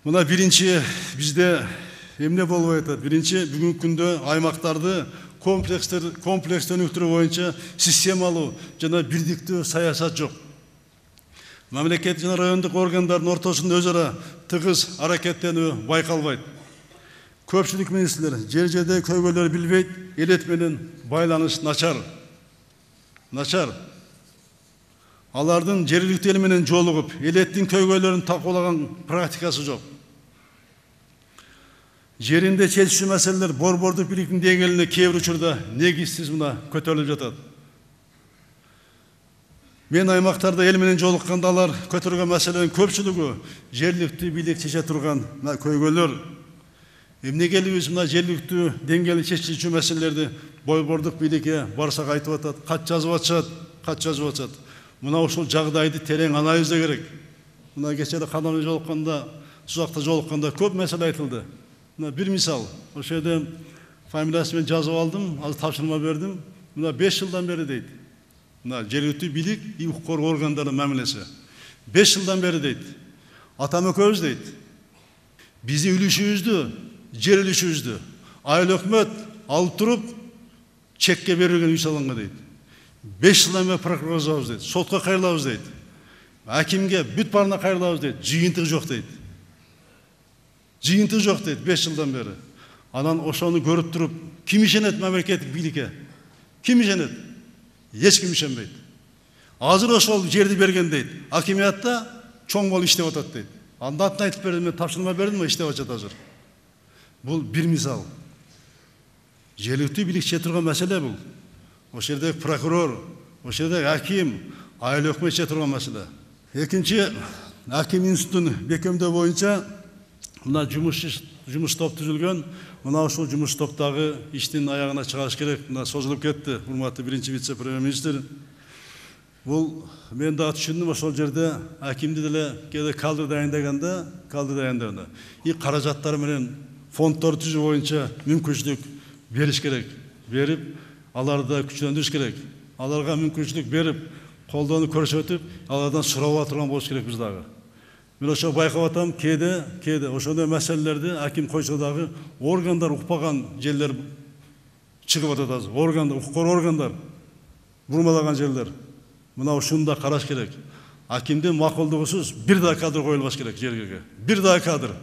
Мына биринчи бизде эмне болуп атат? Биринчи бүгүнкү күндө аймактарды комплекстенүү боюнча системалуу жана бирдиктүү саясат жок. Мамлекет жана райондук органдардын ортосунда өз ара тыгыз аракеттенүү байкалбайт. Көпчүлүк министрлер жер жерде көйгөйлөр билбейт, элет менен байланыш начар. Алардын жергиликтүү эл менен жолугуп, элеттин көйгөйлөрүн талкуулаган практикасы жок. Жеринде чечүүчү маселелер борбордук бийликтин деңгээлине кээ бир учурда негизсиз мына көтөрүлүп жатат. Мен аймактарда эл менен жолукканда алар көтөргөн маселенин көпчүлүгү жергиликтүү бийлик чече турган көйгөйлөр. Эмнеге элибиз мына жергиликтүү деңгээлде чечилүүчү маселелерди борбордук бийликке барсак айтып атат, кат жазып атышат. Мына ушул жагдайды терең анализдөө керек. Мына кечээ кадамда жолукканда, сузакта жолукканда көп маселе айтылды. Мына бир мисал, ошол жерде фамилиясын мен жазып алдым, азыр тапшырма бердим. Мына 5 жылдан бери дейт. Мына жергиликтүү бийлик и укук органдарынын мамилеси. 5 жылдан бери дейт. Атам экөөбүз дейт. Биздин үлүшүбүздү, жер үлүшүбүздү айыл өкмөт алып туруп чекке берилген үй салганга дейт. 5 жылдан бери прокурорго жазабыз дейт. Сотко кайрылабыз дейт. Акимге бүт барына кайрылабыз дейт. Жыйынтык жок дейт. 5 жылдан бери. Анан ошону көрүп туруп, ким ишенет мамлекеттик бийликке? Ким ишенет? Эч ким ишенбейт. Азыр ошол жерди берген дейт. Акимиятта чоң болуп иштеп атат дейт. Анда атын айтып бердим, мен тапшырма бердим, иштеп атат азыр. Бул бир мисал. Жергиликтүү бийлик чече турган маселе бул. Ошол жерде прокурор, ошол жерде аким, айыл өкмөт чече турган маселе. Экинчи, аким институтун бекемдөө боюнча мына жумуш топ түзүлгөн. Мына ушул жумуш топтогу иштин аягына чыгарыш керек. Мына созулуп кетти, урматтуу биринчи вице-премьер-министр. Бул мен да түшүндүм, ошол жерде акимди деле кээде кадр дайындаганда и каражаттар менен фонддор түзүү боюнча мүмкүнчүлүк бериш керек. Берип, аларды күчтөндүрүш керек. Аларга мүмкүнчүлүк берип, колдоону көрсөтүп, алардан сурап турган болуш керек биз дагы. Мен ошо байкап атам, кээде ошондой маселелерди аким койсо дагы органдар укпаган жерлер чыгып атат азыр. Укук органдар бурмалаган жерлер. Мына ушуну да караш керек. Акимдин макулдугусуз бир да кадр коюлбаш керек жерге. Бир да кадр.